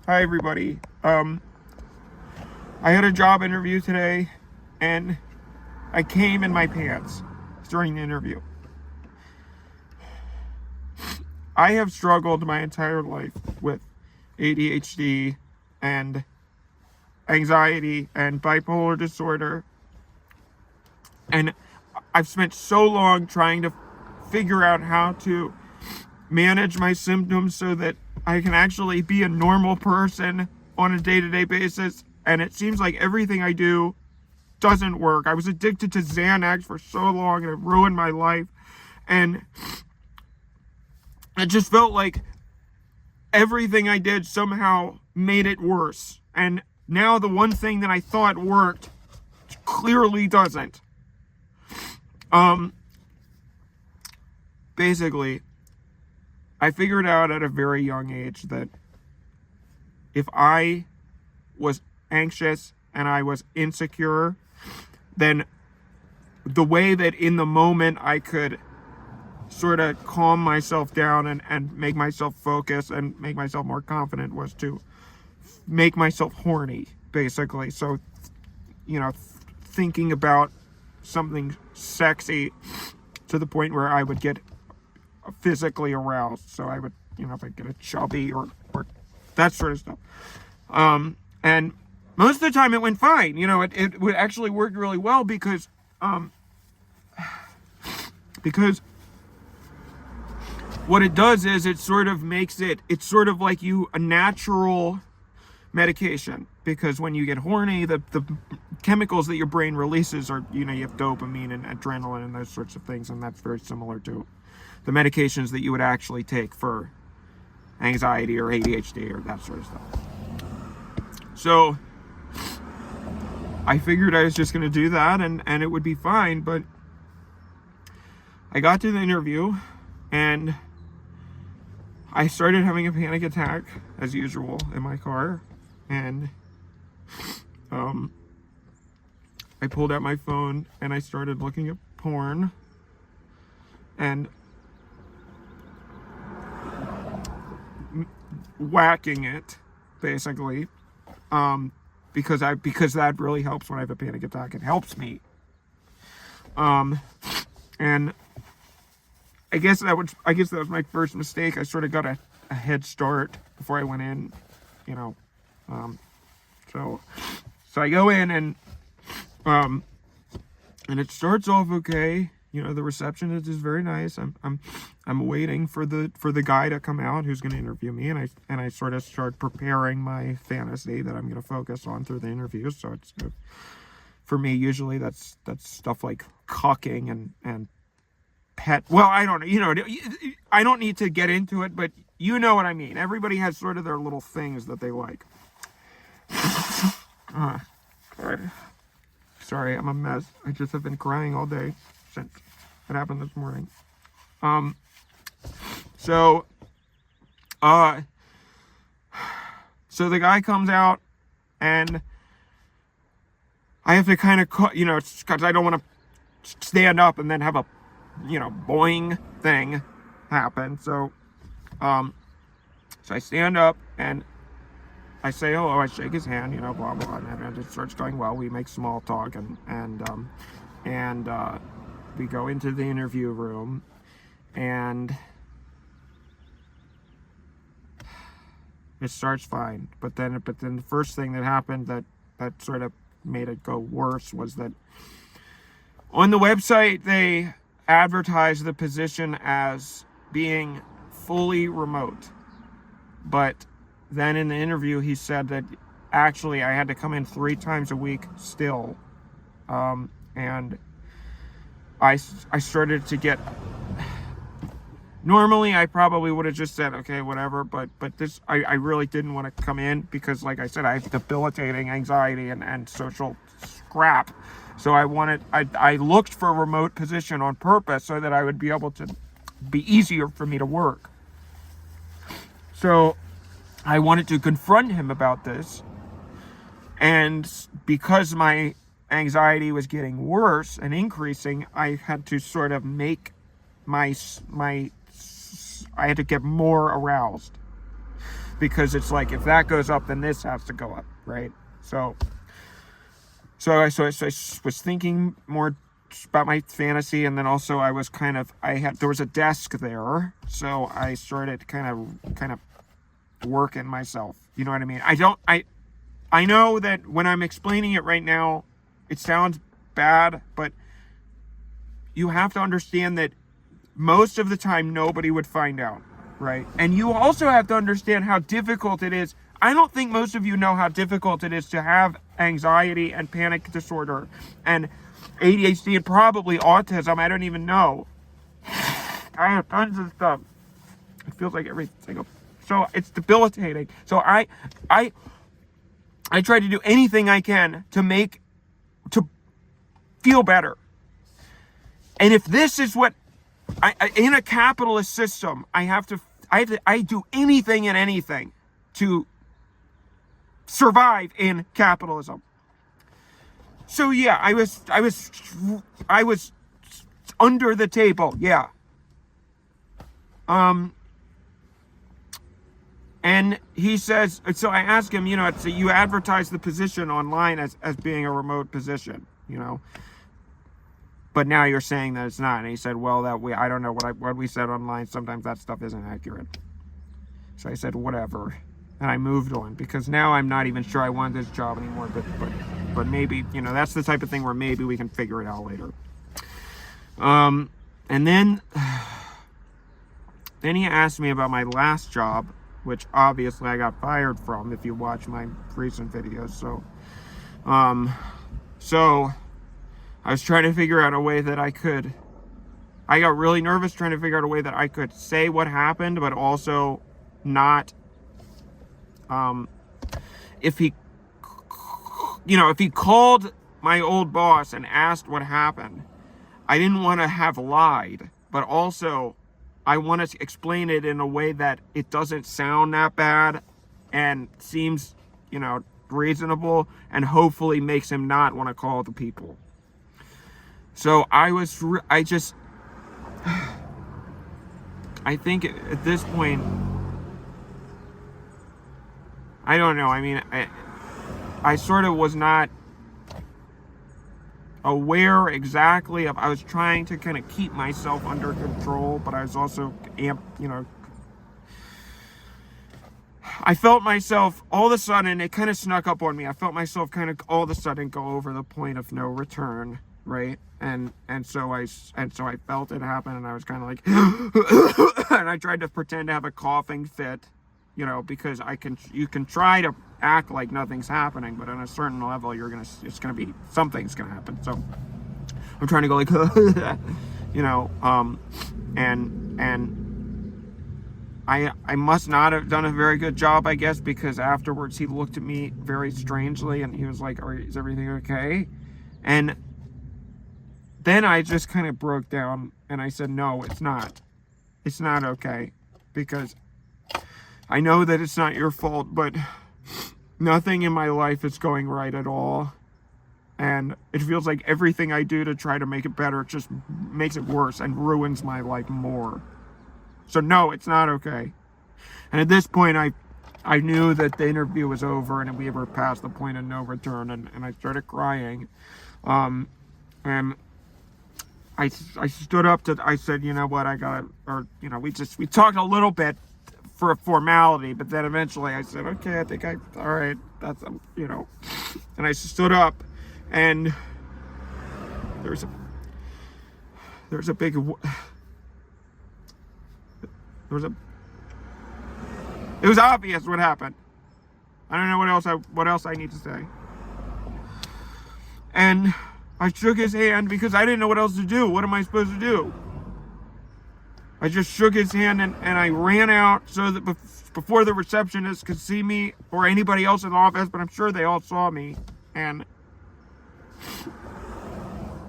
Hi everybody. I had a job interview today and I came in my pants during the interview. I have struggled my entire life with ADHD and anxiety and bipolar disorder. And I've spent so long trying to figure out how to manage my symptoms so that I can actually be a normal person on a day-to-day basis. And it seems like everything I do doesn't work. I was addicted to Xanax for so long and it ruined my life. And it just felt like everything I did somehow made it worse. And now the one thing that I thought worked clearly doesn't. Basically, I figured out at a very young age that if I was anxious and I was insecure, then the way that in the moment I could sort of calm myself down and make myself focus and make myself more confident was to make myself horny, basically. So, thinking about something sexy to the point where I would get physically aroused. So I would, if I get a chubby or that sort of stuff. And most of the time it went fine. It would actually work really well because what it does is it sort of makes it's sort of like a natural medication, because when you get horny, the chemicals that your brain releases are, you have dopamine and adrenaline and those sorts of things, and that's very similar to the medications that you would actually take for anxiety or ADHD or that sort of stuff. So I figured I was just going to do that and it would be fine, but I got to the interview and I started having a panic attack as usual in my car, and I pulled out my phone and I started looking at porn and whacking it, basically, because that really helps when I have a panic attack. It helps me, and I guess that was my first mistake. I sort of got a head start before I went in, so I go in and it starts off okay. The receptionist is very nice. I'm waiting for the guy to come out who's going to interview me, and I sort of start preparing my fantasy that I'm going to focus on through the interview. So it's for me, usually that's stuff like cucking and pet. Well, I don't know. I don't need to get into it, but you know what I mean. Everybody has sort of their little things that they like. Sorry, I'm a mess. I just have been crying all day since it happened this morning. So the guy comes out and I have to kind of, because I don't want to stand up and then have a, boing thing happen. So I stand up and I say hello, I shake his hand, blah, blah, blah, and it starts going well. We make small talk and we go into the interview room, and it starts fine. But then the first thing that happened that sort of made it go worse was that on the website they advertised the position as being fully remote, but then in the interview he said that actually I had to come in 3 times a week still, and I started to get. Normally I probably would have just said okay, whatever, but this I really didn't want to come in because, like I said, I have debilitating anxiety and social scrap. So I looked for a remote position on purpose so that I would be able to be easier for me to work. So I wanted to confront him about this, and because my anxiety was getting worse and increasing, I had to sort of make I had to get more aroused. because it's like, if that goes up, then this has to go up, right? So I was thinking more about my fantasy, and then also I was there was a desk there, so I started kind of working myself. You know what I mean? I know that when I'm explaining it right now, it sounds bad, but you have to understand that most of the time nobody would find out, right? And you also have to understand how difficult it is. I don't think most of you know how difficult it is to have anxiety and panic disorder and ADHD and probably autism. I don't even know. I have tons of stuff. It feels like every single... So it's debilitating. So I try to do anything I can to feel better. And if this is what in a capitalist system, I do anything and anything to survive in capitalism. So yeah, I was under the table, yeah. And he says, so I asked him, so you advertise the position online as being a remote position, but now you're saying that it's not. And he said, well, I don't know what we said online. Sometimes that stuff isn't accurate. So I said, whatever. And I moved on, because now I'm not even sure I want this job anymore, but maybe, that's the type of thing where maybe we can figure it out later. And then he asked me about my last job, which obviously I got fired from, if you watch my recent videos. So I was trying to figure out a way that I got really nervous trying to figure out a way that I could say what happened, but also not, if he called my old boss and asked what happened, I didn't want to have lied, but also I want to explain it in a way that it doesn't sound that bad and seems, reasonable, and hopefully makes him not want to call the people. So I think at this point, I don't know. I mean, I sort of was not aware exactly of, I was trying to kind of keep myself under control, but I was also I felt myself all of a sudden, it kind of snuck up on me. I felt myself kind of all of a sudden go over the point of no return, right? And so I felt it happen, and I was kind of like and I tried to pretend to have a coughing fit, because you can try to act like nothing's happening, but on a certain level something's gonna happen. So I'm trying to go like and I must not have done a very good job, I guess, because afterwards he looked at me very strangely and he was like, is everything okay? And then I just kind of broke down and I said, no, it's not. It's not okay, because I know that it's not your fault, but nothing in my life is going right at all. And it feels like everything I do to try to make it better just makes it worse and ruins my life more. So no, it's not okay. And at this point, I knew that the interview was over and we were past the point of no return, and I started crying. And I stood up I said, you know what, we talked a little bit for a formality, but then eventually I said, okay, all right, that's, and I stood up, and it was obvious what happened. I don't know what else I need to say. And I shook his hand because I didn't know what else to do. What am I supposed to do? I just shook his hand and I ran out so that before the receptionist could see me or anybody else in the office, but I'm sure they all saw me. And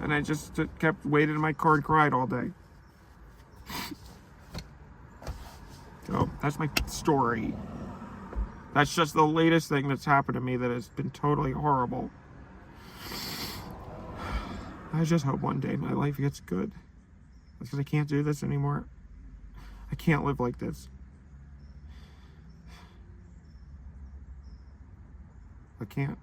I just kept waiting in my car and cried all day. So that's my story. That's just the latest thing that's happened to me that has been totally horrible. I just hope one day my life gets good, because I can't do this anymore. I can't live like this. I can't.